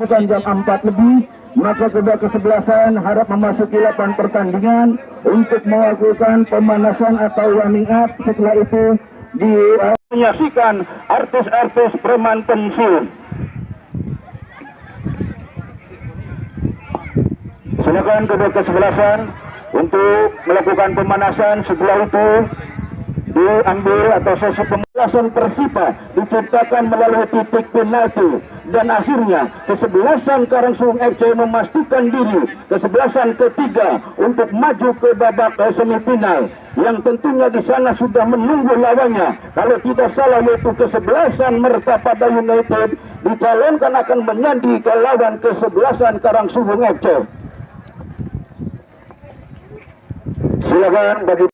bukan jam 4 lebih, maka kedua kesebelasan harap memasuki lapangan pertandingan untuk melakukan pemanasan atau warming up. Setelah itu menyaksikan artis-artis preman pensiun. Silakan kedua kesebelasan untuk melakukan pemanasan. Setelah itu diambil atau sesi pemanasan Persipa diciptakan melalui titik penalti, dan akhirnya kesebelasan Karangsuwung FC memastikan diri kesebelasan ketiga untuk maju ke babak semifinal, yang tentunya di sana sudah menunggu lawannya. Kalau tidak salah yaitu kesebelasan Mertapada United dicalonkan akan menyandi ke lawan kesebelasan Karangsuwung FC. Silakan bagi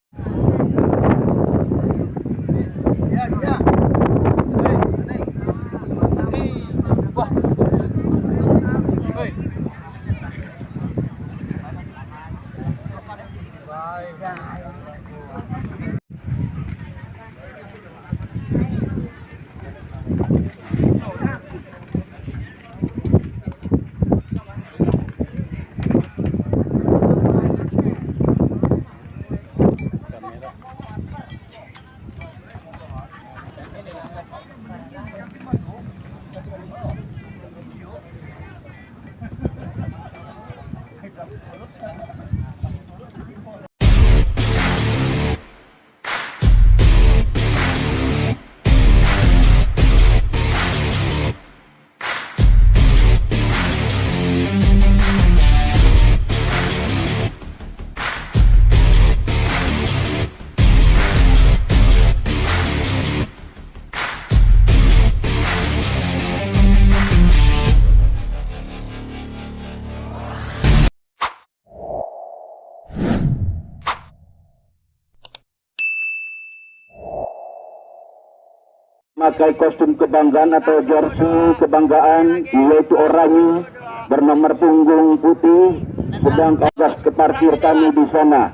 memakai kostum kebanggaan atau jersey kebanggaan, yaitu oranye bernomor punggung putih, sedang gas ke parkir kami di sana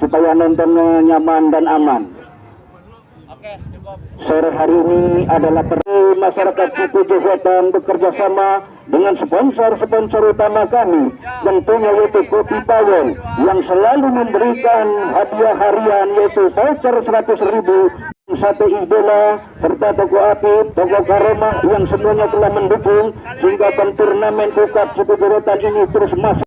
supaya nontonnya nyaman dan aman. Sore hari ini adalah masyarakat Cikujuh Wetan bekerja sama dengan sponsor-sponsor utama kami, tentunya yaitu Kopi Pawon yang selalu memberikan hadiah harian yaitu voucher 100.000, Sate Idola, serta Toko Apip, Toko Karoma yang semuanya telah mendukung sehingga turnamen UKAP Cikujuh Wetan ini terus masuk.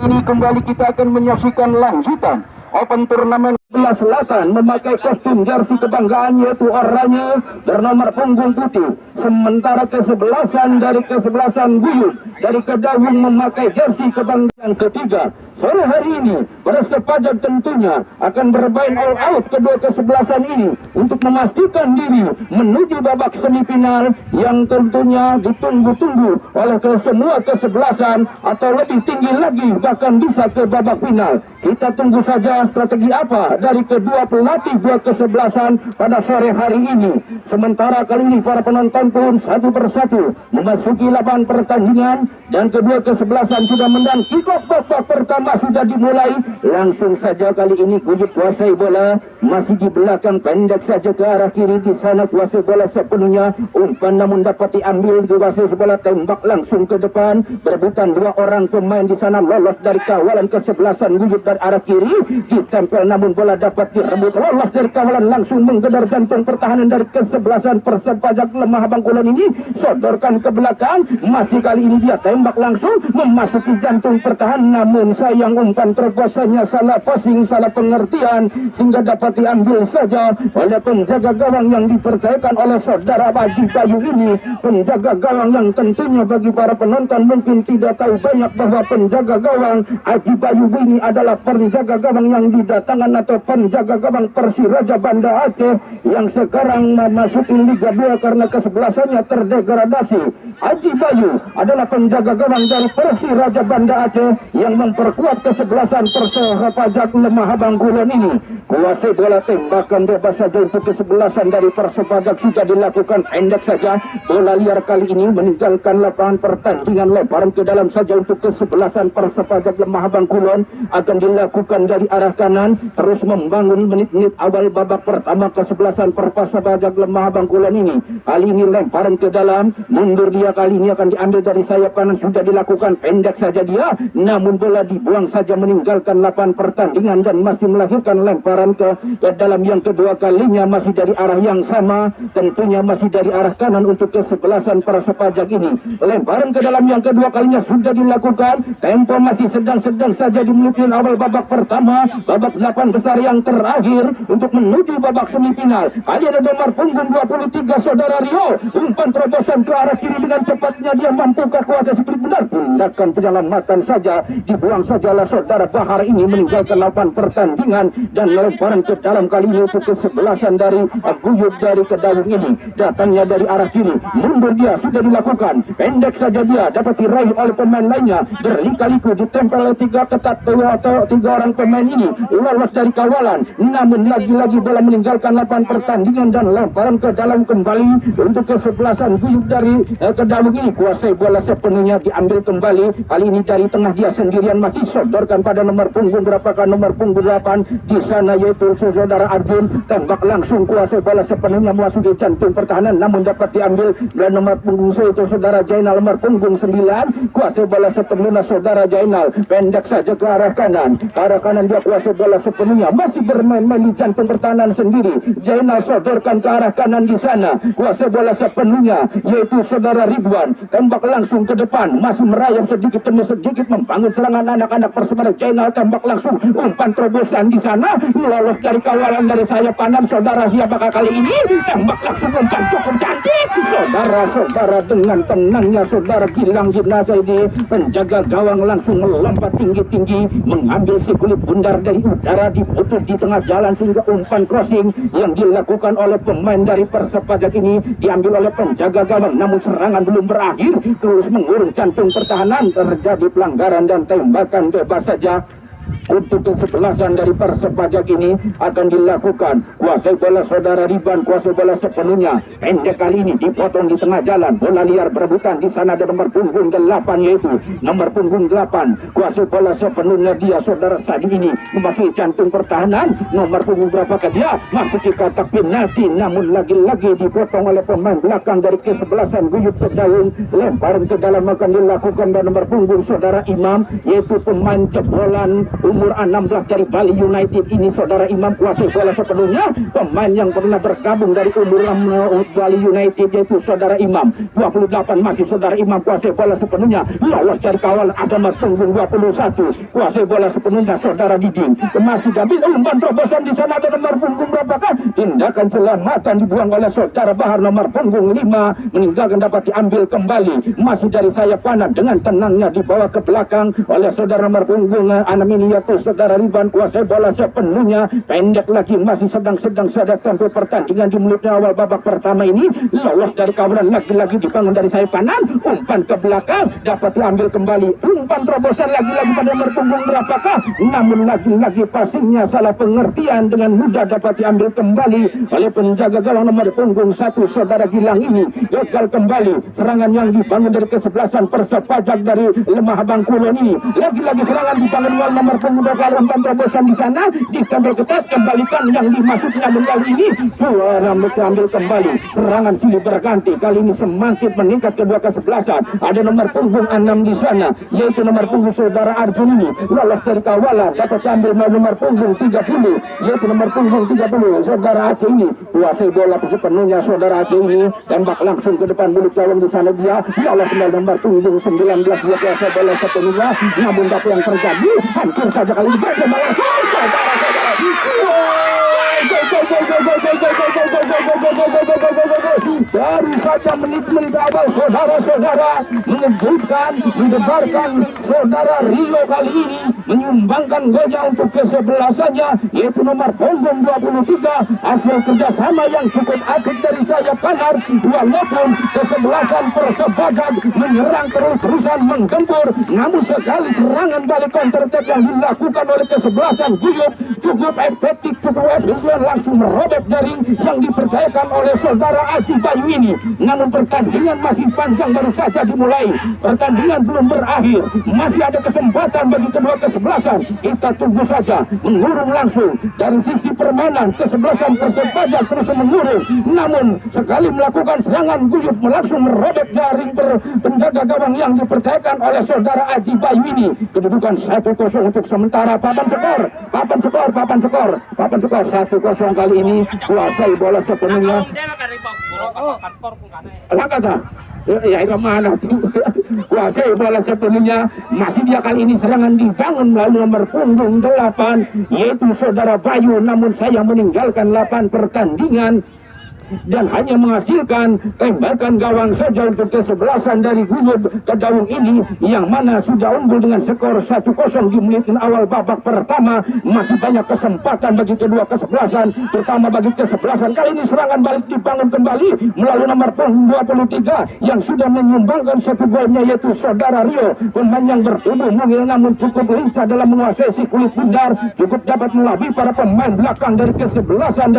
Ini kembali kita akan menyaksikan lanjutan Open Turnamen Belah Selatan memakai kostum jersey kebanggaan yaitu oranye bernomor punggung putih, sementara kesebelasan dari kesebelasan Guyup dari Kedawung memakai jersey kebanggaan ketiga. Sore hari ini Persepajak tentunya akan bermain all out kedua kesebelasan ini untuk memastikan diri menuju babak semifinal yang tentunya ditunggu-tunggu oleh semua kesebelasan atau lebih tinggi lagi bahkan bisa ke babak final. Kita tunggu saja strategi apa dari kedua pelatih buat kesebelasan pada sore hari ini. Sementara kali ini para penonton pun satu persatu memasuki lapangan pertandingan dan kedua kesebelasan sudah menang. Kick-off babak pertama sudah dimulai. Langsung saja kali ini Guyup kuasai bola, masih di belakang, pendek saja ke arah kiri. Di sana kuasai bola sepenuhnya, umpan namun dapat diambil. Kuasai bola, tembak langsung ke depan, berebutan dua orang pemain di sana, lolos dari kawalan kesebelasan Guyup dari arah kiri, ditempel namun bola dapat direbut, lolos dari kawalan, langsung menggedor gantung pertahanan dari kesebelasan Persepajak Lemah Bangkulon ini, sodorkan ke belakang, masih kali ini dia tembak langsung memasuki jantung pertahanan, namun sayang umpan terobosannya salah passing, salah pengertian sehingga dapat diambil saja oleh penjaga gawang yang dipercayakan oleh saudara Haji Bayu ini. Penjaga gawang yang tentunya bagi para penonton mungkin tidak tahu banyak bahwa penjaga gawang Haji Bayu ini adalah penjaga gawang yang didatangkan atau penjaga gawang Persiraja Banda Aceh yang sekarang memasuki Liga 2 karena kesebelasannya terdegradasi. Haji Bayu adalah penjaga gawang dari Persiraja Banda Aceh yang memperkuat kesebelasan Persepajak Lemah Bangkulon ini. Kuasai bola, tembakan bebas saja untuk kesebelasan dari Persepajak sudah dilakukan, pendek saja bola liar kali ini meninggalkan lapangan pertandingan, lemparan ke dalam saja untuk kesebelasan Persepajak Lemah Bangkulon akan dilakukan dari arah kanan, terus membangun menit-menit awal babak pertama kesebelasan Persepajak Lemah Bangkulon ini. Kali ini lemparan ke dalam, mundur dia, kali ini akan diambil dari sayap kanan, sudah dilakukan, pendek saja dia, namun bola dibuang saja meninggalkan lapangan pertandingan dan masih melahirkan lemparan ke dalam yang kedua kalinya, masih dari arah yang sama, tentunya masih dari arah kanan untuk kesebelasan Persepajak ini. Lemparan ke dalam yang kedua kalinya sudah dilakukan, tempo masih sedang-sedang saja di menit awal babak pertama, babak 8 besar yang terakhir untuk menuju babak semifinal. Kali ada nomor punggung 23 saudara Rio, umpan terobosan ke arah kiri dengan cepatnya dia mampu ke kuasa seperti benar, tindakan penyelamatan saja dibuang saja oleh saudara Bahar ini meninggalkan lapangan pertandingan dan lemparan ke dalam kali ini untuk kesebelasan dari Guyup dari Kedawung ini. Datangnya dari arah kiri, mundur dia sudah dilakukan, pendek saja dia dapat diraih oleh pemain lainnya, berliku-liku ditempel oleh tiga orang pemain ini, lolos dari kawalan, namun lagi-lagi bola meninggalkan lapangan pertandingan dan lemparan ke dalam kembali untuk kesebelasan Guyup dari Kedawung ini. Kuasai bola sepenuhnya diambil kembali, kali ini dari tengah dia sendirian, masih sodorkan pada nomor punggung berapakah, nomor punggung 8 di sana yaitu saudara Arjun, tembak langsung, kuasai bola sepenuhnya memasuki jantung pertahanan, namun dapat diambil dan nomor punggung itu saudara Jainal, nomor punggung 9, kuasai bola sepenuhnya saudara Jainal, pendek saja ke arah kanan, dia kuasai bola sepenuhnya, masih bermain-main di jantung pertahanan sendiri. Jainal sodorkan ke arah kanan di sana, kuasai bola sepenuhnya yaitu saudara Ridwan, tembak langsung ke depan, masih merayap sedikit demi sedikit membangun serangan anak-anak Persebaya. Jainal tembak langsung, umpan terobosan di sana, lolos dari kawalan dari sayap kanan saudara. Siapakah kali ini? Tembak langsung, umpan cukup cantik saudara-saudara, dengan tenangnya saudara Gilang Jenazah ini, penjaga gawang langsung melompat tinggi-tinggi mengambil si kulit bundar dari udara, diputus di tengah jalan sehingga umpan crossing yang dilakukan oleh pemain dari Persepajak ini diambil oleh penjaga gawang, namun serangan belum berakhir, terus mengurung jantung pertahanan, terjadi pelanggaran dan tembakan bebas saja untuk kesebelasan dari Persepajak ini akan dilakukan. Kuasai bola saudara Riban, kuasai bola sepenuhnya, pendek kali ini dipotong di tengah jalan, bola liar berebutan di sana ada nomor punggung 8 yaitu nomor punggung 8, kuasai bola sepenuhnya dia saudara Sadi ini memasuki jantung pertahanan, nomor punggung berapakah dia, masuk ke kotak penalti, namun lagi-lagi dipotong oleh pemain belakang dari kesebelasan Guyup Kedawung. Lemparan ke dalam akan dilakukan dan nomor punggung saudara Imam yaitu pemain jebolan umur 16 dari Bali United ini saudara Imam, kuasai bola sepenuhnya, pemain yang pernah bergabung dari umur Bali United yaitu saudara Imam, 28 masih saudara Imam, kuasai bola sepenuhnya, lolos dari kawal, ada nomor punggung 21, kuasai bola sepenuhnya saudara Diding, masih David, umpan terobosan di sana ada nomor punggung berapakah, tindakan selamatan dibuang oleh saudara Bahar, nomor punggung 5 meninggalkan, dapat diambil kembali, masih dari sayap kanan dengan tenangnya dibawa ke belakang oleh saudara nomor punggung 6 ini ini yaitu saudara Ridwan kuasai bola sepenuhnya, pendek lagi masih sedang saja tempo pertandingan di menit awal babak pertama ini, lolos dari kawanan lagi-lagi dibangun dari sayap kanan, umpan ke belakang dapat diambil kembali, umpan terobosan lagi-lagi pada nomor punggung berapakah, namun lagi-lagi passingnya salah pengertian, dengan mudah dapat diambil kembali oleh penjaga gawang nomor punggung 1 saudara Gilang ini. Gagal kembali serangan yang dibangun dari kesebelasan Persepajak dari Lemah Bangkulon ini, lagi-lagi serangan dibangun oleh nomor punggung 2, umpan terobosan di sana ditambal ketat, kembalikan yang dimasuknya kali ini juara diambil kembali, serangan silih berganti kali ini semakin meningkat kedua kesebelasan. Ada nomor punggung 6 di sana yaitu nomor punggung saudara Arjun ini, lolos dari kawalan dapat diambil nomor punggung 30 yaitu nomor punggung 30 saudara Aceh ini, kuasai bola sepenuhnya saudara Aceh ini, tembak langsung ke depan mulut gawang di sana dia, lolos dari nomor punggung 19 dia kuasai bola sepenuhnya, namun apa yang terjadi hancur saja kali ini berkembang langsung saudara-saudara. Baru saja menit-menit awal saudara-saudara mengejutkan, mendebarkan saudara Rio kali ini menyumbangkan golnya untuk kesebelasannya yaitu nomor punggung 23, hasil kerjasama yang cukup apik dari sayap kanan, walaupun kesebelasan Persepajak menyerang terus-terusan menggempur, namun sekali serangan balik counter attack yang dilakukan oleh kesebelasan Guyup cukup efektif, cukup efisien, langsung merobek jaring yang dipercayakan oleh saudara Aji Bayu ini. Namun pertandingan masih panjang, baru saja dimulai, pertandingan belum berakhir, masih ada kesempatan bagi kedua kesebelasan. Kita tunggu saja, mengurung langsung dari sisi permainan kesebelasan Persepajak terus mengurung, namun sekali melakukan serangan Guyup langsung merobek jaring penjaga gawang yang dipercayakan oleh saudara Aji Bayu ini. Kedudukan 1-0 untuk sementara. Papan skor 1-0 kali ini, kuasai bola sepenuhnya. Langkah ya mana tuh kuasai bola sepenuhnya, masih dia kali ini serangan dibangun melalui nomor punggung 8 yaitu saudara Bayu, namun saya meninggalkan 8 pertandingan dan hanya menghasilkan tembakan gawang saja untuk kesebelasan dari Guyup ke gawang ini, yang mana sudah unggul dengan skor 1-0 di menit awal babak pertama. Masih banyak kesempatan bagi kedua kesebelasan, terutama bagi kesebelasan kali ini. Serangan balik dibangun kembali melalui nomor punggung 23 yang sudah menyumbangkan 1 golnya yaitu saudara Rio, pemain yang bertubuh mungil namun cukup lincah dalam menguasai si kulit bundar, cukup dapat melabui para pemain belakang dari kesebelasan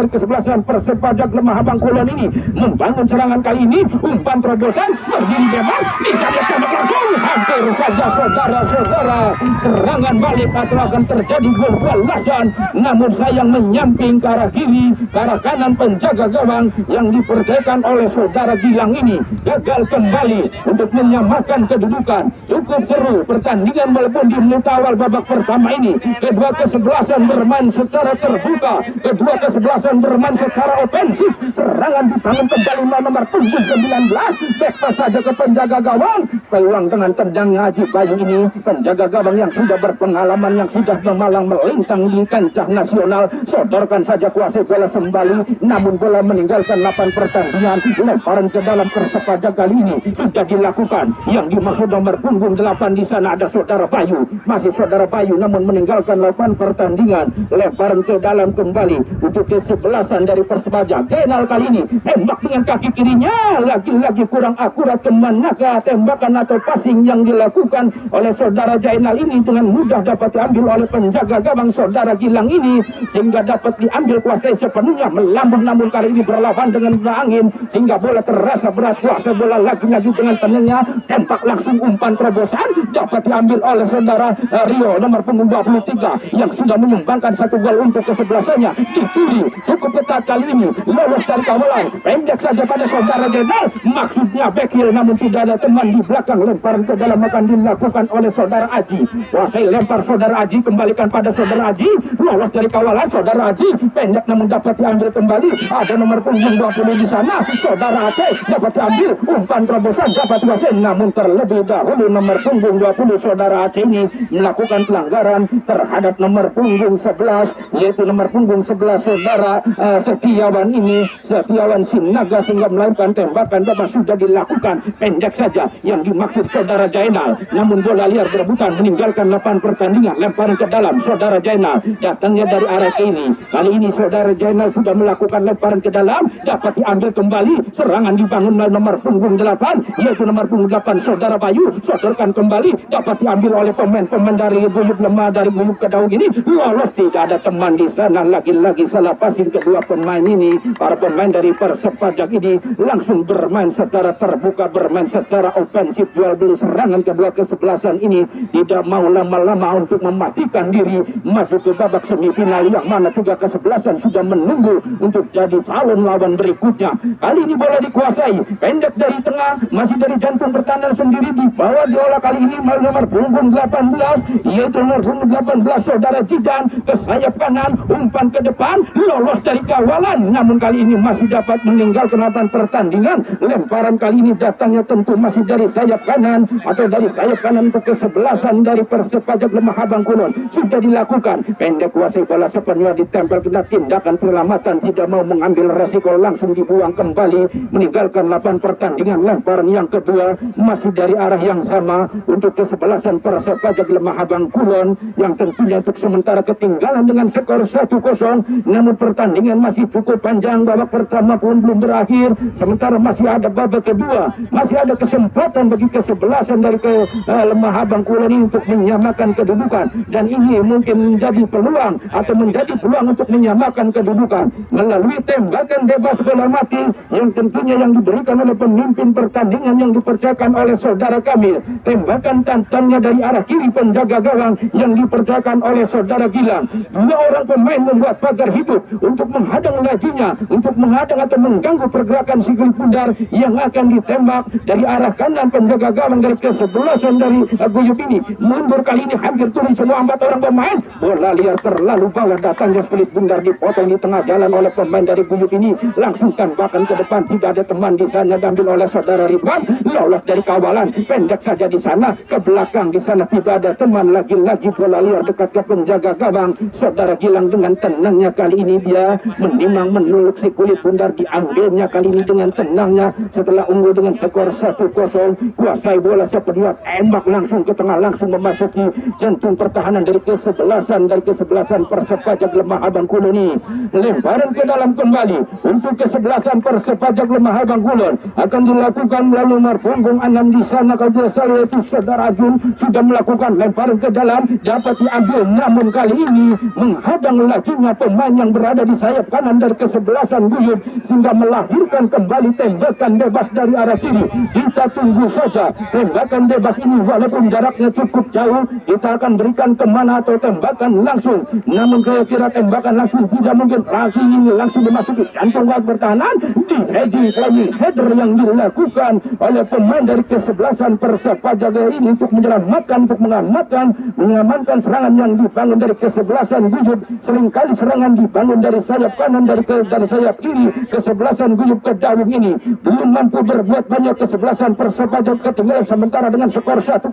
Persepajak Lemah Bangkulon ini. Membangun serangan kali ini, umpan terobosan berdiri bebas, bisa tembak langsung, hampir saja saudara-saudara serangan balik atau akan terjadi gol balasan, namun sayang menyamping ke arah kiri, ke arah kanan penjaga gawang yang dipercayakan oleh saudara Gilang ini gagal kembali untuk menyamakan kedudukan. Cukup seru pertandingan walaupun di menit awal babak pertama ini kedua kesebelasan bermain secara terbuka, kedua kesebelasan bermain secara ofensif. Serangan dibangun kembali nomor punggung 19, bebas saja ke penjaga gawang, peluang dengan tendangnya Aji Bayu ini, penjaga gawang yang sudah berpengalaman, yang sudah memalang melintang di kancah nasional, sodorkan saja kuasai bola kembali, namun bola meninggalkan 8 pertandingan. Lemparan ke dalam Persepajak kali ini sudah dilakukan, yang dimaksud nomor punggung 8 di sana ada saudara Bayu, masih saudara Bayu, namun meninggalkan 8 pertandingan. Lemparan ke dalam kembali untuk kesebelasan dari Persepajak. Kenal kali ini tembak dengan kaki kirinya, lagi-lagi kurang akurat, kemanakah tembakan atau passing yang dilakukan oleh saudara Jainal ini dengan mudah dapat diambil oleh penjaga gawang saudara Gilang ini, sehingga dapat diambil kuasai sepenuhnya, melambung namun kali ini berlawan dengan angin sehingga bola terasa berat. Kuasai bola lagi-lagi dengan tenangnya, tembak langsung, umpan terobosan dapat diambil oleh saudara Rio nomor punggung 23 yang sudah menyumbangkan 1 gol untuk kesebelasannya. Dicuri cukup ketat kali ini, lolos dari kawalan, pendek saja pada saudara Jainal, maksudnya backhill, namun tidak ada teman di belakang. Lemparan ke dalam akan dilakukan oleh saudara Aji, kuasai lempar saudara Aji, kembalikan pada saudara Aji, lolos dari kawalan saudara Aji, pendek namun dapat diambil kembali. Ada nomor punggung 20 di sana, saudara Aceh dapat diambil, umpan terobosan dapat kuasai, namun terlebih dahulu nomor punggung 20 saudara Aceh ini melakukan pelanggaran terhadap nomor punggung 11 yaitu nomor punggung 11 saudara Setiawan ini, Setiawan Sinaga, sehingga melakukan tembakan bebas sudah dilakukan, pendek saja yang dimaksud saudara Jainal, namun bola liar berebutan meninggalkan lapangan pertandingan. Lemparan ke dalam, saudara Jainal datangnya dari arah kiri. Kali ini saudara Jainal sudah melakukan lemparan ke dalam, dapat diambil kembali. Serangan dibangun oleh nomor punggung 8, yaitu nomor punggung 8 saudara Bayu. Sodorkan kembali, dapat diambil oleh pemain dari Guyup Lemah, dari Guyup Kedaung ini. Lolos, tidak ada teman di sana. Lagi-lagi salah passing kedua pemain ini. Para pemain dari Persib Pajak ini langsung bermain secara terbuka, bermain secara ofensif, jual beli serangan kedua kesebelasan ini. Tidak mau lama-lama untuk memastikan diri maju ke babak semifinal, yang mana juga kesebelasan sudah menunggu untuk jadi calon lawan berikutnya. Kali ini bola dikuasai, pendek dari tengah, masih dari jantung pertahanan sendiri, dibawa diolah kali ini melalui nomor punggung 18, yaitu nomor punggung 18 saudara Jidan ke sayap kanan, umpan ke depan, lolos dari kawalan, namun kali ini masih dapat meninggalkan lapangan pertandingan. Lemparan kali ini datangnya tentu masih dari sayap kanan, atau dari sayap kanan untuk kesebelasan dari Persib Pajak Lemah Abang Kulon. Sudah dilakukan, pendek kuasai bola sepenuhnya, ditempel kena tindakan penyelamatan, tidak mau mengambil resiko, langsung dibuang kembali meninggalkan lapangan pertandingan. Lemparan yang kedua masih dari arah yang sama untuk kesebelasan Persib Pajak Lemah Abang Kulon, yang tentunya untuk sementara ketinggalan dengan skor 1-0. Namun pertandingan masih cukup panjang, babak pertama pun belum berakhir, sementara masih ada babak kedua, masih ada kesempatan bagi kesebelasan dari Lemah Abang Kulon ini untuk menyamakan kedudukan, dan ini mungkin menjadi peluang atau menjadi peluang untuk menyamakan kedudukan melalui tembakan bebas bola mati yang tentunya yang diberikan oleh pemimpin pertandingan yang dipercayakan oleh saudara Kamil. Tembakan tantangnya dari arah kiri penjaga gawang yang dipercayakan oleh saudara Gilang. Dua orang pemain membuat pagar hidup untuk menghadang lajunya, untuk menghadang atau mengganggu pergerakan si Guli Pundar yang akan ditembak dari arah kanan penjaga gawang dari kesebelasan dari Guyup ini. Mundur kali ini hampir turun semua 4 orang pemain. Bola liar terlalu bawah, datangnya Guli Pundar dipotong di tengah jalan oleh pemain dari Guyup ini. Langsung tembakan ke depan, tidak ada teman di sana, diambil oleh saudara Ridwan. Lolos dari kawalan, pendek saja di sana, ke belakang di sana tidak ada teman. Lagi-lagi bola liar dekat ke penjaga gawang saudara Gilang. Dengan tenangnya kali ini dia menimang menuluk si Kulit Pundar, diambilnya kali ini dengan tenangnya setelah unggul dengan skor 1-0. Kuasai bola sepenuhnya, tembak langsung ke tengah, langsung memasuki jantung pertahanan dari kesebelasan Persib Pajak Lemah Abang Kulon ini. Lemparan ke dalam kembali untuk kesebelasan Persib Pajak Lemah Abang Kulon akan dilakukan melalui nomor punggung 6 di sana. Kalau tidak salah itu saudara Ajun sudah melakukan lemparan ke dalam, dapat diambil, namun kali ini menghadang lajunya pemain yang berada di sayap kanan dari kesebelasan Guyup, sehingga melahirkan kembali tembakan bebas dari arah kiri. Kita tunggu saja tembakan bebas ini, walaupun jaraknya cukup jauh, kita akan berikan kemana atau tembakan langsung. Namun kira-kira tembakan langsung tidak mungkin. Lagi ini langsung memasuki jantung babak pertahanan, di heading flying header yang dilakukan oleh pemain dari kesebelasan Persib Pajak ini untuk menyelamatkan, untuk mengamankan serangan yang dibangun dari kesebelasan Guyup. Seringkali serangan dibangun dari sayap kanan, dari sayap kiri. Kesebelasan Guyup Kedaung ini belum mampu berbuat banyak. Kesebelasan Persib Pajak ketinggalan sementara dengan skor 1-0.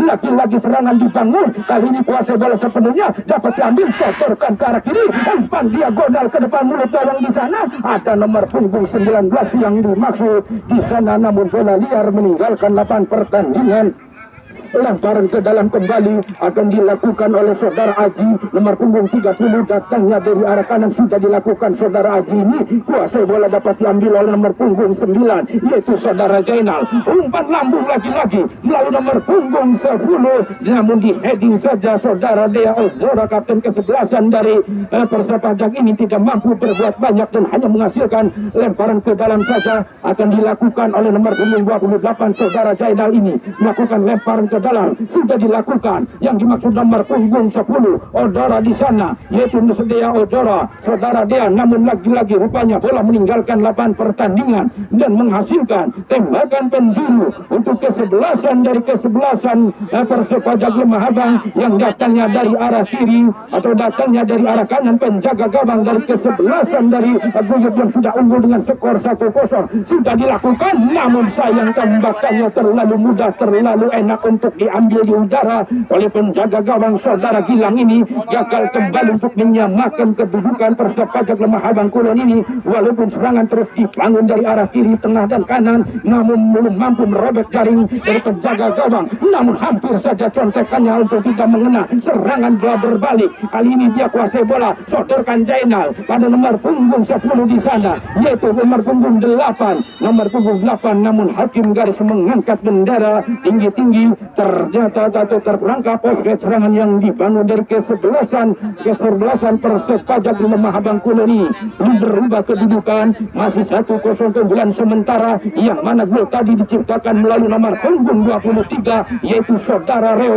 Lagi-lagi serangan dibangun, kali ini kuasai bola sepenuhnya, dapat diambil, sodorkan ke arah kiri, umpan diagonal ke depan mulut gawang. Di sana ada nomor punggung 19 yang dimaksud di sana, namun bola liar meninggalkan lapangan pertandingan. Lemparan ke dalam kembali akan dilakukan oleh saudara Aji, nomor punggung 30, datangnya dari arah kanan, sudah dilakukan saudara Aji ini. Kuasai bola dapat diambil oleh nomor punggung 9, yaitu saudara Jainal. Umpan lambung lagi-lagi melalui nomor punggung 10, namun di heading saja saudara Dea Ozora, kapten kesebelasan dari Persib Pajak ini tidak mampu berbuat banyak dan hanya menghasilkan lemparan ke dalam saja. Akan dilakukan oleh nomor punggung 28 saudara Jainal ini, melakukan lemparan ke dalam, sudah dilakukan. Yang dimaksud nomor punggung 10 Odora di sana, yaitu Dea Odora, saudara Dea. Namun lagi-lagi rupanya bola meninggalkan lapangan pertandingan dan menghasilkan tembakan penjuru untuk kesebelasan dari kesebelasan Persib Pajak Lemah Abang yang datangnya dari arah kiri atau datangnya dari arah kanan penjaga gawang dari kesebelasan dari Guyup yang sudah unggul dengan skor 1-0. Sudah dilakukan, namun sayang tembakannya terlalu mudah, terlalu enak untuk untuk diambil di udara oleh penjaga gawang saudara Gilang ini, gagal kembali untuk menyamakan kedudukan Persepajak Lemah Abang Kulon ini. Walaupun serangan terus dibangun dari arah kiri, tengah dan kanan, namun belum mampu merobek jaring dari penjaga gawang. Namun hampir saja contekannya untuk tidak mengena. Serangan bola berbalik, kali ini dia kuasai bola, sodorkan Jainal pada nomor punggung 10 di sana, yaitu nomor punggung 8, namun hakim garis mengangkat bendera tinggi-tinggi. Ternyata Tato terperangkap oleh serangan yang dibangun dari kesebelasan Persepajak Lemah Abang Kulon ini. Berubah kedudukan masih 1-0 keunggulan sementara, yang mana gol tadi diciptakan melalui nomor punggung 23, yaitu saudara Rio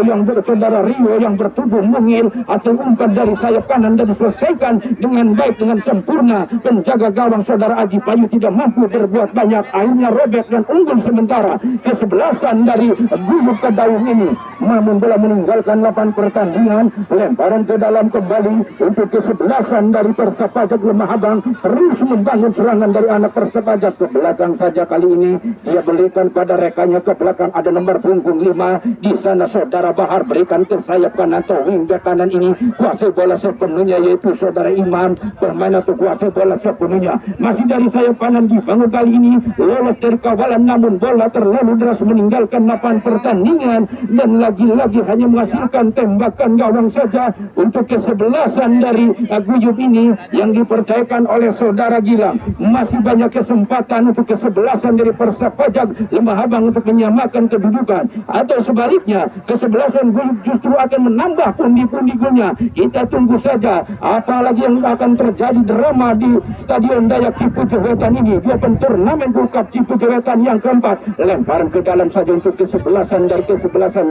yang bertubuh mungil. Hasil umpan dari sayap kanan dan diselesaikan dengan baik, dengan sempurna. Penjaga gawang saudara Aji Payu tidak mampu berbuat banyak, akhirnya robek dan unggul sementara. Kesebelasan dari Guyup Kedaung ini, namun bola meninggalkan lapangan pertandingan. Lemparan ke dalam kembali untuk kesebelasan dari Persepajak Lemah Abang, terus membangun serangan dari anak Persepajak. Ke belakang saja kali ini dia berikan pada rekannya ke belakang, ada nomor punggung 5 di sana saudara Bahar, berikan ke sayap kanan atau wingback kanan ini, kuasai bola sepenuhnya yaitu saudara Imam, bermain atau kuasai bola sepenuhnya masih dari sayap kanan, dibangun kali ini lolos dari kawalan, namun bola terlalu deras meninggalkan lapangan pertandingan dan lagi-lagi hanya menghasilkan tembakan gawang saja untuk kesebelasan dari Guyup ini yang dipercayakan oleh saudara Gilang. Masih banyak kesempatan untuk kesebelasan dari Persepajak Lemah Abang untuk menyamakan kedudukan, atau sebaliknya kesebelasan Guyup justru akan menambah pundi-pundi golnya. Kita tunggu saja apalagi yang akan terjadi drama di Stadion Dayak Cipuja Wetan ini di Open Turnamen World Cup Cipuja Wetan yang keempat. Lemparan ke dalam saja untuk kesebelasan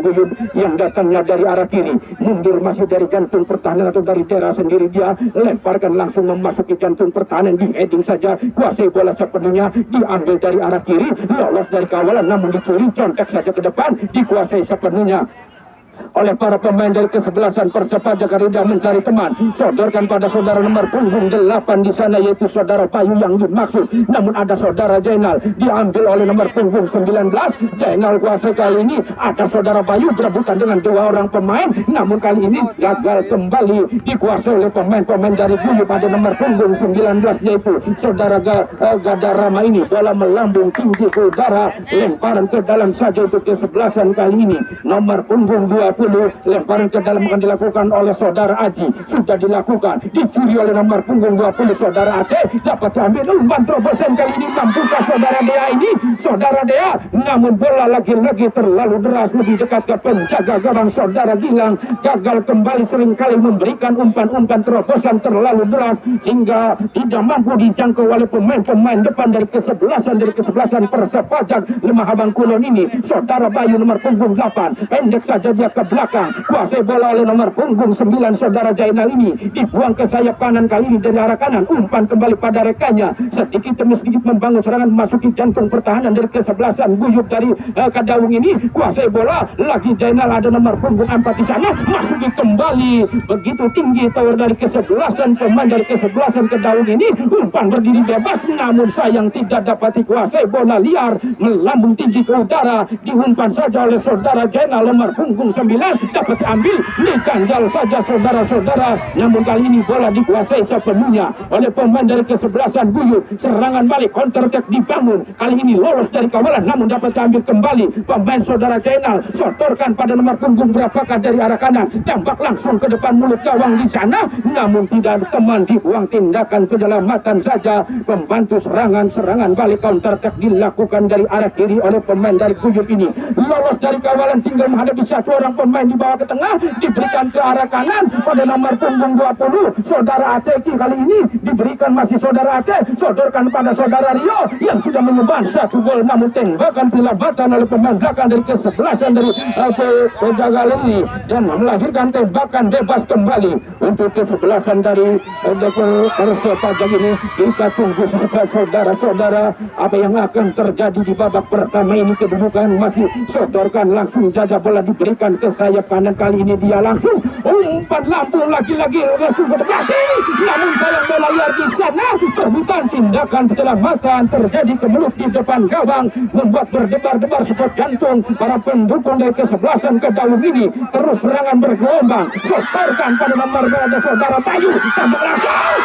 Guyup yang datangnya dari arah kiri, mundur masih dari jantung pertahanan atau dari daerah sendiri, dia lemparkan langsung memasuki jantung pertahanan, di heading saja, kuasai bola sepenuhnya, diambil dari arah kiri, lolos dari kawalan namun dicuri, contek saja ke depan, dikuasai sepenuhnya oleh para pemain dari kesebelasan Persepajak. Rida mencari teman, sodorkan pada saudara nomor punggung 8 di sana, yaitu saudara Payu yang dimaksud, namun ada saudara Jainal, diambil oleh nomor punggung 19. Jainal kuasai kali ini, ada saudara Payu berebutan dengan 2 orang pemain, namun kali ini gagal kembali, dikuasai oleh pemain-pemain dari Guyup pada nomor punggung 19, yaitu saudara Gadarama ini. Bola melambung tinggi ke udara, lemparan ke dalam saja untuk kesebelasan kali ini, nomor punggung 20. Lemparan ke dalam akan dilakukan oleh saudara Aji, sudah dilakukan, dicuri oleh nomor punggung 20 saudara Aceh, dapat diambil umpan terobosan kali ini, mampukah saudara Dea ini, saudara Dea, namun bola lagi-lagi terlalu deras, lebih dekat ke penjaga gawang saudara Gilang, gagal kembali, seringkali memberikan umpan-umpan terobosan terlalu deras sehingga tidak mampu dijangkau oleh pemain-pemain depan dari kesebelasan Persepajak Lemah Abang Kulon ini. Saudara Bayu nomor punggung 8 pendek saja dia ke belakang, kuasai bola oleh nomor punggung 9 saudara Jainal ini, dibuang ke sayap kanan kali ini dari arah kanan, umpan kembali pada rekannya, sedikit demi sedikit membangun serangan memasuki jantung pertahanan dari kesebelasan Guyup dari Kedaung ini, kuasai bola lagi Jainal, ada nomor punggung 4 di sana, masuki kembali begitu tinggi tower dari kesebelasan pemain dari kesebelasan Kedaung ini, umpan berdiri bebas namun sayang tidak dapat dikuasai, bola liar melambung tinggi ke udara, diumpan saja oleh saudara Jainal, nomor punggung 9 dapat diambil, diganjal saja saudara-saudara, namun kali ini bola dikuasai sepenuhnya oleh pemain dari kesebelasan Guyup. Serangan balik, counter attack dibangun, kali ini lolos dari kawalan namun dapat diambil kembali pemain saudara Jainal, sotorkan pada nomor punggung berapakah dari arah kanan, tembak langsung ke depan mulut gawang di sana, namun tidak ada teman, dibuang, tindakan penyelamatan saja, membantu serangan balik, counter attack dilakukan dari arah kiri oleh pemain dari Guyup ini, lolos dari kawalan, tinggal menghadapi satu orang pemain di bawah ke tengah, diberikan ke arah kanan pada nomor punggung 20 saudara Aceh. Kali ini diberikan masih saudara Aceh, sodorkan pada saudara Rio yang sudah menyumbang 1 gol, namun tembakan dilambatan oleh pemain belakang dari kesebelasan dari penjaga ini dan melahirkan tembakan bebas kembali untuk kesebelasan dari Persepajak ini. Kita tunggu saja saudara-saudara apa yang akan terjadi di babak pertama ini. Kedudukan masih sodorkan langsung saja, bola diberikan ke sayap kanan, kali ini dia langsung umpan lambung lagi-lagi langsung berhati, namun sayang bola liar di sana. Perebutan tindakan penyelamatan terjadi kemelut di depan gawang, membuat berdebar-debar support jantung para pendukung dari kesebelasan Kedaung ini. Terus serangan bergelombang, setorkan pada nomor berada saudara Bayu, tambah langsung.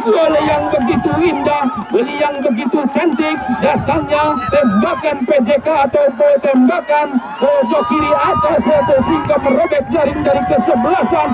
Bola yang begitu indah, bola yang begitu cantik, datangnya tembakan PJK atau tembakan pojok kiri atas sehingga merobek jaring dari kesebelasan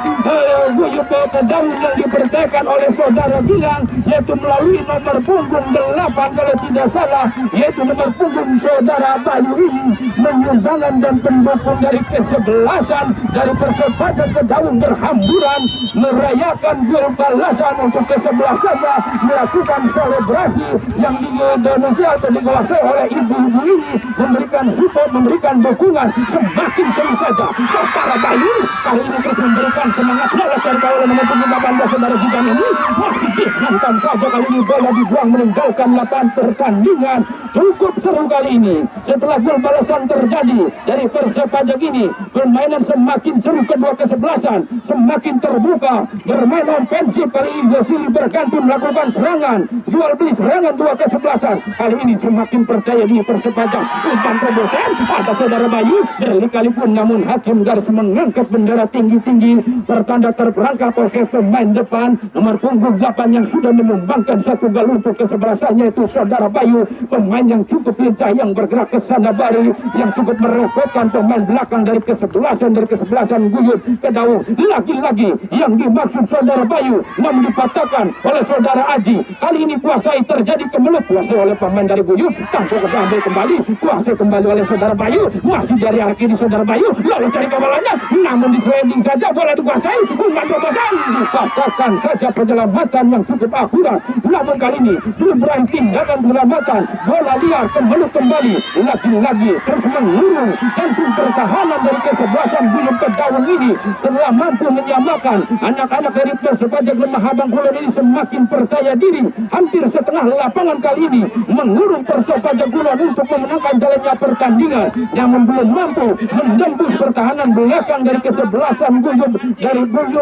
Guyup Kedaung yang dipercayakan oleh saudara Gilang, yaitu melalui nomor punggung 8 kalau tidak salah, yaitu nomor punggung saudara Bayu ini. Menyundangan dan pendukung dari kesebelasan dari Persebaya Kedaung berhamburan merayakan gol balasan untuk kesebelasannya, melakukan selebrasi yang di Indonesia atau dikuasai oleh ibu-ibu ini, memberikan support, memberikan dukungan. Semakin seru saja saudara Bayu kali ini terus memberikan semangat lolos dari kawalan nomor punggung 18 saudara Gilang ini. Masih dihantam saja kali ini, bola dibuang meninggalkan lapangan pertandingan. Cukup seru kali ini setelah gol balasan terjadi dari Persebaya ini. Permainan semakin seru, kedua kesebelasan semakin terbuka, bermain ofensif kali ini. Silih berganti melakukan serangan, jual beli serangan dua kesebelasan. Kali ini semakin percaya di Persebaya. Umpan terobosan ada saudara Bayu berkali-kali, namun hakim garis mengangkat bendera tinggi-tinggi, pertanda terperangkap oleh pemain depan nomor punggung 8 yang sudah menyumbangkan satu gol untuk kesebelasannya, itu saudara Bayu. Pemain yang cukup lincah, yang bergerak ke sana bari, yang cukup merepotkan pemain belakang dari kesebelasan Guyup Kedaung. Lagi-lagi yang dimaksud saudara Bayu, namun dipatahkan oleh saudara Aji. Kali ini kuasai, terjadi kemelut, kuasai oleh pemain dari Guyup, tampuk diambil kembali, kuasai kembali oleh saudara Bayu, masih dari arah kiri saudara Bayu, lalu cari kawalannya, namun di sliding saja bola dikuasai. Umpan terobosan dipatahkan saja, penyelamatan yang cukup akurat, namun kali ini belum berakhir tindakan penyelamatan, bola liar kemelut kembali, lagi-lagi terus mengurung jantung pertahanan dari kesebelasan Guyup Kedaung ini. Setelah mampu menyamakan, anak-anak dari Persebaya Lemah Abang Kulon ini semakin percaya diri. Hampir setengah lapangan kali ini mengurung Persebaya Kulon untuk memenangkan jalannya pertandingan, namun belum mampu menembus pertahanan belakang dari kesebelasan Guyup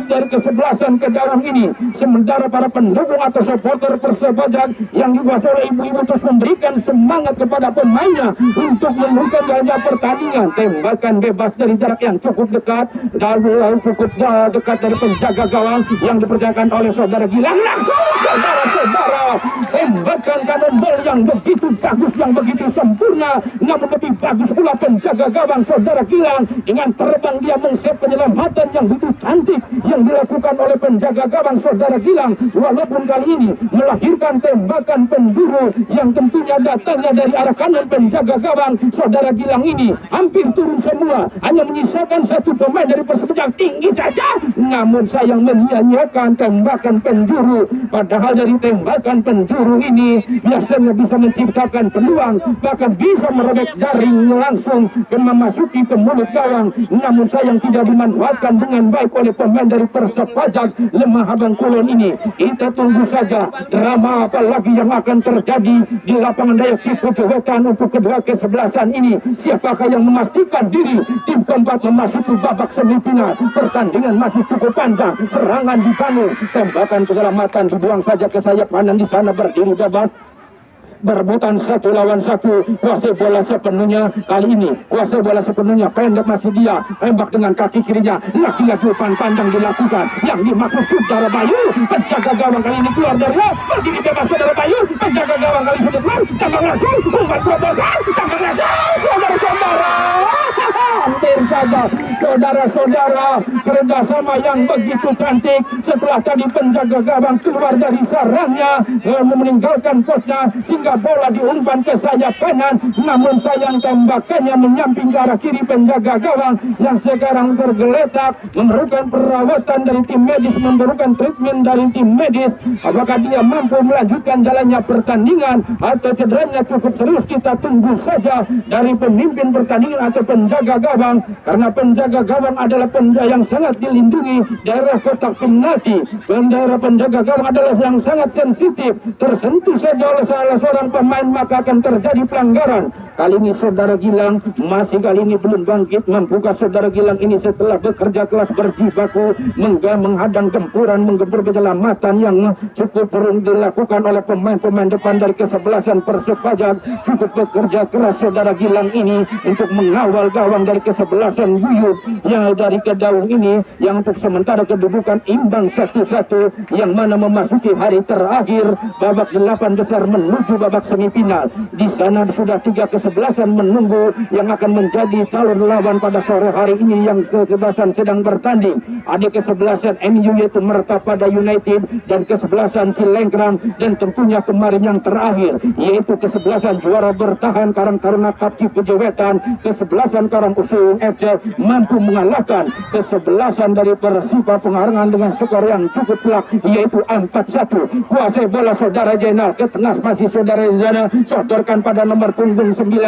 dari kesebelasan Kedaung ini. Sementara para pendukung atau supporter Persebaya yang dikuasai oleh ibu-ibu terus memberikan semangat kepada pemainnya untuk memenangkan jalannya pertandingan. Tembakan bebas dari jarak yang cukup dekat dan cukup dekat dari penjaga gawang yang dipercayakan oleh saudara Gilang. Langsung saudara-saudara, tembakan cannonball yang begitu bagus, yang begitu sempurna, namun lebih bagus pula penjaga gawang saudara Gilang. Dengan terbang dia mengset penyelamatan yang begitu cantik yang dilakukan oleh penjaga gawang saudara Gilang. Walaupun kali ini melahirkan tembakan penjuru yang tentunya datangnya dari arah kanan penjaga gawang saudara Gilang ini hampir turun semua, hanya menyisakan satu pemain dari Persebaya tinggi saja, namun sayang menyia-nyiakan tembakan penjuru. Padahal dari tembakan penjuru ini biasanya bisa menciptakan peluang, bahkan bisa merobek jaring langsung ke memasuki ke mulut gawang, namun sayang tidak dimanfaatkan dengan baik oleh pemain dari Persebaya Lemah Abang Kulon ini. Kita tunggu saja drama apa lagi yang akan terjadi di lapangan Dayak Cipucu Wetan untuk kedua kesebelasan ini. Siapakah yang memastikan diri tim keempat memasuki babak semifinal? Pertandingan masih cukup panjang, serangan dibangun, tembakan keselamatan dibuang saja ke sayap kanan, di sana berdiri bebas. Berebutan satu lawan satu, kuasai bola sepenuhnya. Kali ini kuasai bola sepenuhnya, pendek masih dia, tembak dengan kaki kirinya, lagi-lagi umpan pandang dilakukan. Yang dimaksud saudara Bayu, penjaga gawang kali ini keluar dari berdiri bebas saudara Bayu, penjaga gawang kali sudah keluar, tembak langsung, umpan terobosan, tembak langsung, saudara-saudara. Hampir saja saudara-saudara, kerjasama yang begitu cantik setelah tadi penjaga gawang keluar dari sarangnya, meninggalkan posnya sehingga bola diumpan ke sayap kanan, namun sayang tembakannya menyamping ke arah kiri penjaga gawang yang sekarang tergeletak, memerlukan perawatan dari tim medis, memerlukan treatment dari tim medis. Apakah dia mampu melanjutkan jalannya pertandingan atau cederanya cukup serius? Kita tunggu saja dari pemimpin pertandingan atau penjaga gawang, karena penjaga gawang adalah penjaga yang sangat dilindungi. Daerah kotak penalti, daerah penjaga gawang adalah yang sangat sensitif, tersentuh saja oleh salah seorang pemain maka akan terjadi pelanggaran. Kali ini saudara Gilang masih kali ini belum bangkit. Mampukah saudara Gilang ini setelah bekerja keras berjibaku menghadang gempuran menggempur penyelamatan yang cukup sering dilakukan oleh pemain-pemain depan dari kesebelasan Persib Pajak. Cukup bekerja keras saudara Gilang ini untuk mengawal gawang dari kesebelasan Buyut yang dari Kedaung ini, yang untuk sementara kedudukan imbang 1-1, yang mana memasuki hari terakhir babak 8 besar menuju babak semifinal. Di sana sudah 3 kesebelasan menunggu yang akan menjadi calon lawan pada sore hari ini, yang kesebelasan sedang bertanding. Ada kesebelasan MU yaitu Mertapada United dan kesebelasan Cilengkrang, dan tentunya kemarin yang terakhir yaitu kesebelasan juara bertahan Karang Taruna Cup Cipuja Wetan, kesebelasan Karang Usung FC mampu mengalahkan kesebelasan dari Persipa Pengarangan dengan skor yang cukup telak yaitu 4-1. Kuasai bola saudara Jenal ke tengah, masih saudara Jenal sodorkan pada nomor punggung 19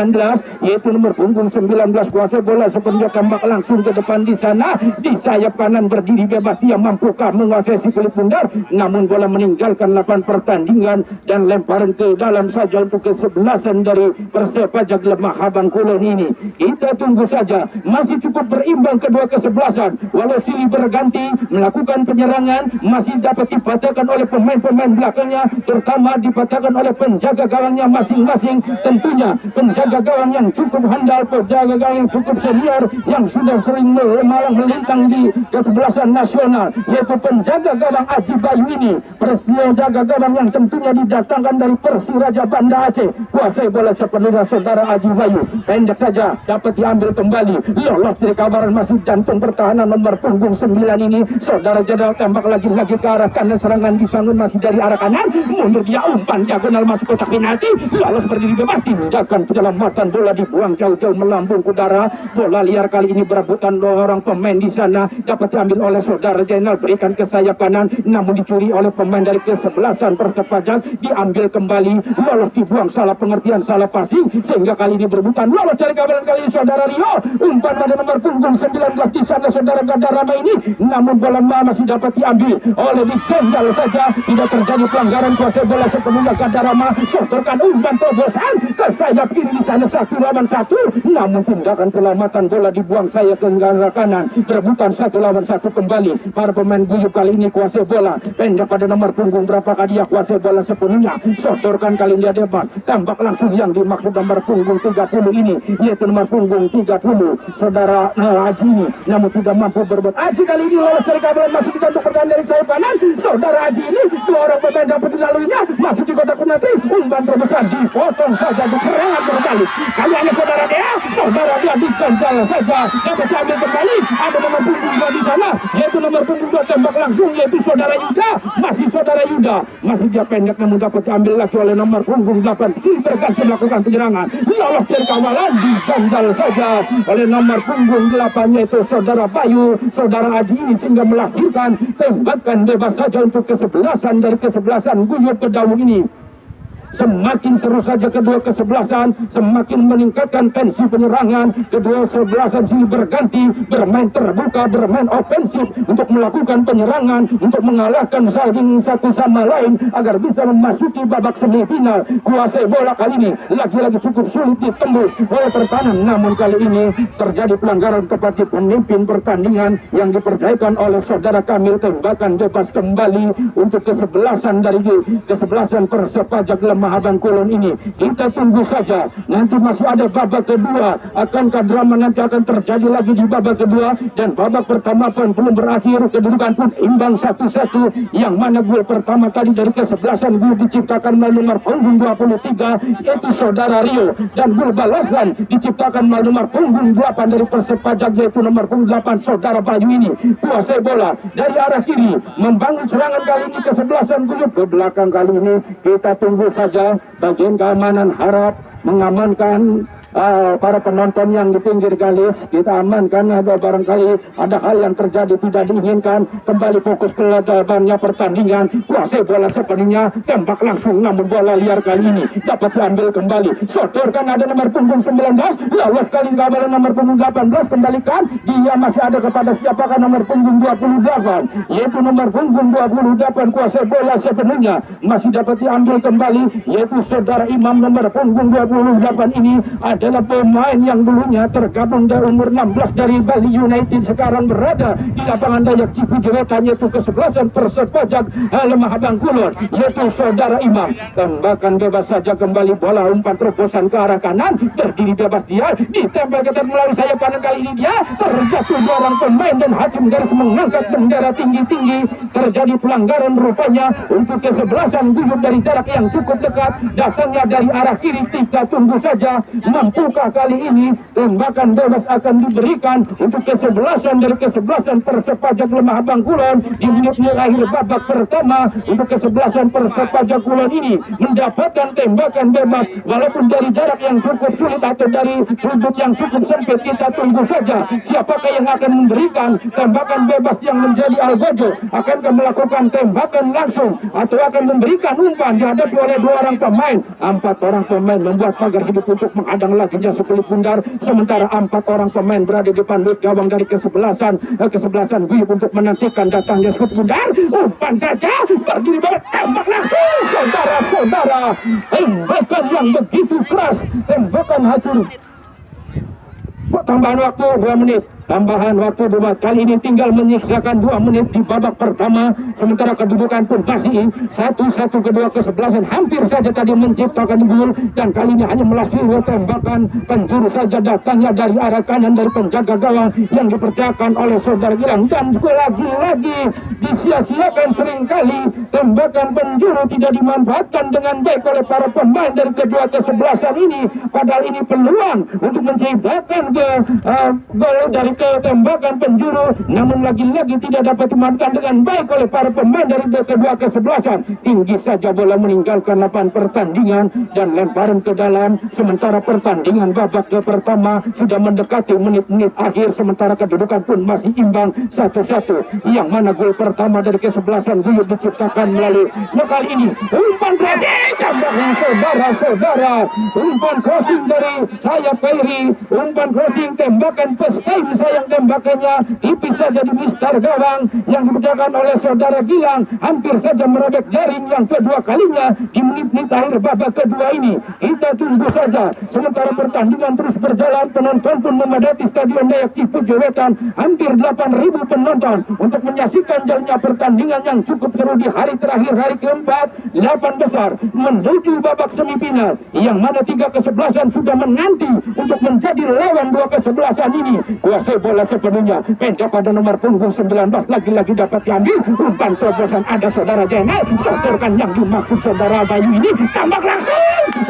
yaitu nomor punggung 19. Kuasai bola sepenuhnya tembak langsung ke depan. Di sana di sayap kanan berdiri bebas, dia mampukah menguasai si kulit bundar, namun bola meninggalkan lapangan pertandingan dan lemparan ke dalam saja untuk kesebelasan dari Persib Pajak Lemah Habang Kulon ini. Kita tunggu saja, masih cukup berimbang kedua kesebelasan, walau silih berganti melakukan penyerangan, masih dapat dipatahkan oleh pemain-pemain belakangnya, terutama dipatahkan oleh penjaga gawangnya masing-masing. Tentunya penjaga gawang yang cukup handal, penjaga gawang yang cukup senior, yang sudah sering malang melintang di kesebelasan nasional, yaitu penjaga gawang Aji Bayu ini. Penjaga gawang yang tentunya didatangkan dari Persiraja Banda Aceh. Kuasai bola sepenuhnya saudara Aji Bayu, pendek saja dapat diambil kembali, lolos dari kabaran masih jantung pertahanan nomor punggung 9 ini. Saudara Jenal tembak lagi-lagi ke arah kanan, serangan disangun masih dari arah kanan, mundur dia umpan diagonal masuk kotak penalti, lolos berdiri bebas, tindakan penyelamatan bola dibuang jauh-jauh melambung ke udara. Bola liar kali ini berebutan orang pemain di sana, dapat diambil oleh saudara Jenal, berikan ke sayap kanan, namun dicuri oleh pemain dari kesebelasan Persib Pajak, diambil kembali, lolos dibuang, salah pengertian, salah passing, sehingga kali ini berebutan, lolos dari kabaran kali ini saudara Rio, umpan pada nomor punggung 19 di sana saudara Gadarama ini, namun bola masih dapat diambil oleh digendal saja, tidak terjadi pelanggaran. Kuasai bola sepenuhnya Gadarama, sodorkan umpan terobosan ke sayap kiri di sana 1 lawan 1, namun tindakan selamatan bola dibuang saya ke arah kanan, berebutan 1 lawan 1 kembali. Para pemain Buyut kali ini kuasai bola, pendek pada nomor punggung berapakah dia kuasai bola sepenuhnya, sodorkan kali ini dia bebas, tambak langsung yang dimaksud nomor punggung 30 ini, yaitu nomor punggung 30 saudara Aji ini, namun tidak mampu berbuat. Aji kali ini lolos dari kabaran, masih dibantu pertahanan dari sayap kanan, saudara Aji ini 2 orang pemain dapat dilaluinya, masih di kotak penalti, umpan terbesar dipotong saja untuk serangan berbalik. Kali ini saudara dia diganjal saja, dapat diambil kembali, ada nomor punggung 2 di sana, yaitu nomor punggung 2 tembak langsung, yaitu saudara Yuda, masih saudara Yuda, masih dia pendek namun dapat diambil lagi oleh nomor punggung 8, silih berganti melakukan penyerangan, lolos dari kawalan, diganjal saja oleh nomor punggung 8 yaitu saudara Bayu, saudara Aji ini, sehingga melahirkan tembakan bebas saja untuk kesebelasan dari kesebelasan Buyut Kedaung ini. Semakin seru saja kedua kesebelasan, semakin meningkatkan tensi penyerangan. Kedua kesebelasan sini berganti, bermain terbuka, bermain ofensif untuk melakukan penyerangan, untuk mengalahkan saling satu sama lain agar bisa memasuki babak semifinal. Kuasai bola kali ini lagi-lagi cukup sulit ditembus oleh pertahanan, namun kali ini terjadi pelanggaran kepada pemimpin pertandingan yang dipercayakan oleh saudara Kamil. Tembakan bebas kembali untuk kesebelasan dari kesebelasan Persib Pajak Lemah Habang Kulon ini. Kita tunggu saja, nanti masih ada babak kedua. Akankah drama nanti akan terjadi lagi di babak kedua? Dan babak pertama pun belum berakhir, kedudukan pun imbang 1-1, yang mana gol pertama tadi dari kesebelasan gol diciptakan melalui nomor punggung 23 yaitu saudara Rio, dan gol balasan diciptakan melalui nomor punggung 8 dari Persib Pajak yaitu nomor punggung 8 saudara Bayu ini. Kuasai bola dari arah kiri, membangun serangan kali ini kesebelasan Buyut ke belakang. Kali ini kita tunggu saja, bagian keamanan harap mengamankan para penonton yang di pinggir garis. Kita amankan, ada barangkali ada hal yang terjadi tidak diinginkan. Kembali fokus ke lawannya pertandingan. Kuasai bola sepenuhnya, tembak langsung, namun bola liar kali ini dapat diambil kembali, sodorkan ada nomor punggung 19, lawas kali kabaran nomor punggung 18, kembalikan, dia masih ada kepada siapakah nomor punggung 28 yaitu nomor punggung 28. Kuasai bola sepenuhnya masih dapat diambil kembali, yaitu saudara Imam nomor punggung 28 ini. adalah pemain yang dulunya tergabung dari umur 16 dari Bali United, sekarang berada di lapangan Dayak Cipuji Wetan, yaitu kesebelasan Persepajak Lemah Bangkulon, yaitu saudara Imam. Tembakan bebas saja kembali, bola umpan terobosan ke arah kanan, berdiri bebas dia, ditempel ketat melalui sayap kanan, kali ini dia terjatuh dua orang pemain dan hakim garis mengangkat bendera tinggi-tinggi. Terjadi pelanggaran rupanya untuk kesebelasan Guyup dari jarak yang cukup dekat, datangnya dari arah kiri. Kita tunggu saja mampukah kali ini tembakan bebas akan diberikan untuk kesebelasan dari kesebelasan Persepajak Lemah Bangkulon di menit-menit akhir babak pertama. Untuk kesebelasan Persepajak Kulon ini mendapatkan tembakan bebas walaupun dari jarak yang cukup sulit atau dari sudut yang cukup sempit. Kita tunggu saja siapakah yang akan memberikan tembakan bebas yang menjadi algojo. Akankah melakukan tembakan langsung atau akan memberikan umpan dihadapi oleh dua orang pemain. 4 orang pemain membuat pagar hidup untuk menghadang lakinya sekulit bundar, sementara 4 orang pemain berada di pandut gawang dari kesebelasan Guyup untuk menantikan datangnya sekulit bundar. Umpan saja, berdiri banget, tembak langsung, saudara-saudara. Tembakan yang begitu keras, tembakan hasil. Tambahan waktu 2 menit. Tambahan waktu 2, kali ini tinggal menyiksakan 2 menit di babak pertama, sementara kedudukan pun masih 1-1. Kedua kesebelasan hampir saja tadi menciptakan gol, dan kali ini hanya melalui tembakan penjuru saja datangnya dari arah kanan dari penjaga gawang yang dipercayakan oleh saudara Gilang, dan lagi-lagi disia-siakan seringkali tembakan penjuru tidak dimanfaatkan dengan baik oleh para pemain dari kedua kesebelasan ini, padahal ini peluang untuk menciptakan gol dari tembakan penjuru, namun lagi-lagi tidak dapat dimanfaatkan dengan baik oleh para pemain dari kedua kesebelasan. Tinggi saja bola meninggalkan lapangan pertandingan dan lemparan ke dalam, sementara pertandingan babak pertama sudah mendekati menit-menit akhir, sementara kedudukan pun masih imbang 1-1, yang mana gol pertama dari kesebelasan Guyup diciptakan melalui kali ini umpan crossing, tambahnya saudara-saudara, umpan crossing dari sayap Kairi, umpan crossing, tembakan first time sayang tembakannya tipis saja di mistar gawang yang dikerjakan oleh saudara Gilang, hampir saja merobek jaring yang kedua kalinya di menit-menit akhir babak kedua ini. Kita tunggu saja, sementara pertandingan terus berjalan, penonton pun memadati Stadion Dayak Cipuji Wetan, hampir 8.000 penonton untuk menyaksikan jalannya pertandingan yang cukup seru di hari terakhir, hari keempat 8 besar menuju babak semifinal, yang mana 3 kesebelasan sudah menanti untuk menjadi lawan 2 kesebelasan ini. Kuasai bola sepenuhnya, pendek pada nomor punggung 19, lagi-lagi dapat diambil, umpan terobosan ada saudara Jenal, sodorkan yang dimaksud saudara Bayu ini, tembak langsung,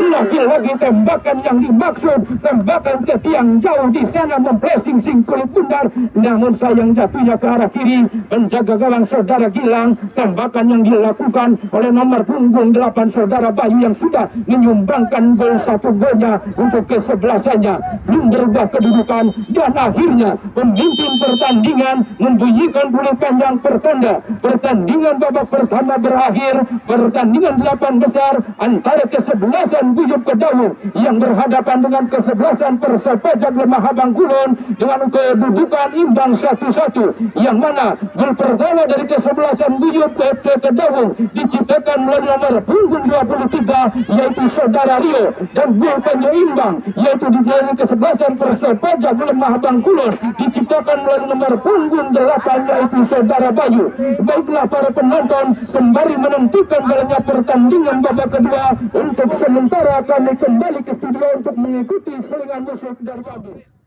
lagi-lagi tembakan yang dimaksud, tembakan ke tiang jauh di sana memplesing kulit bundar, namun sayang jatuhnya ke arah kiri, penjaga gawang saudara Gilang. Tembakan yang dilakukan oleh nomor punggung 8 saudara Bayu yang sudah menyumbangkan gol 1 golnya untuk kesebelasannya, belum berubah kedudukan, dan akhirnya pemimpin pertandingan membunyikan bunyi panjang pertanda. Pertandingan babak pertama berakhir, pertandingan 8 besar antara kesebelasan Guyup Kedaung yang berhadapan dengan kesebelasan Persepajak Lemah Bangkulon dengan kedudukan imbang 1-1, yang mana gol pertama dari kesebelasan Guyup Kedaung diciptakan melalui nomor punggung 23 yaitu saudara Rio, dan gol penyeimbang yaitu dari kesebelasan Persepajak Lemah Bangkulon diciptakan melalui nomor punggung 8 yaitu saudara Bayu. Baiklah para penonton, sembari menentukan jalannya pertandingan babak kedua, untuk sementara kami kembali ke studio untuk mengikuti selingan musik dari kami.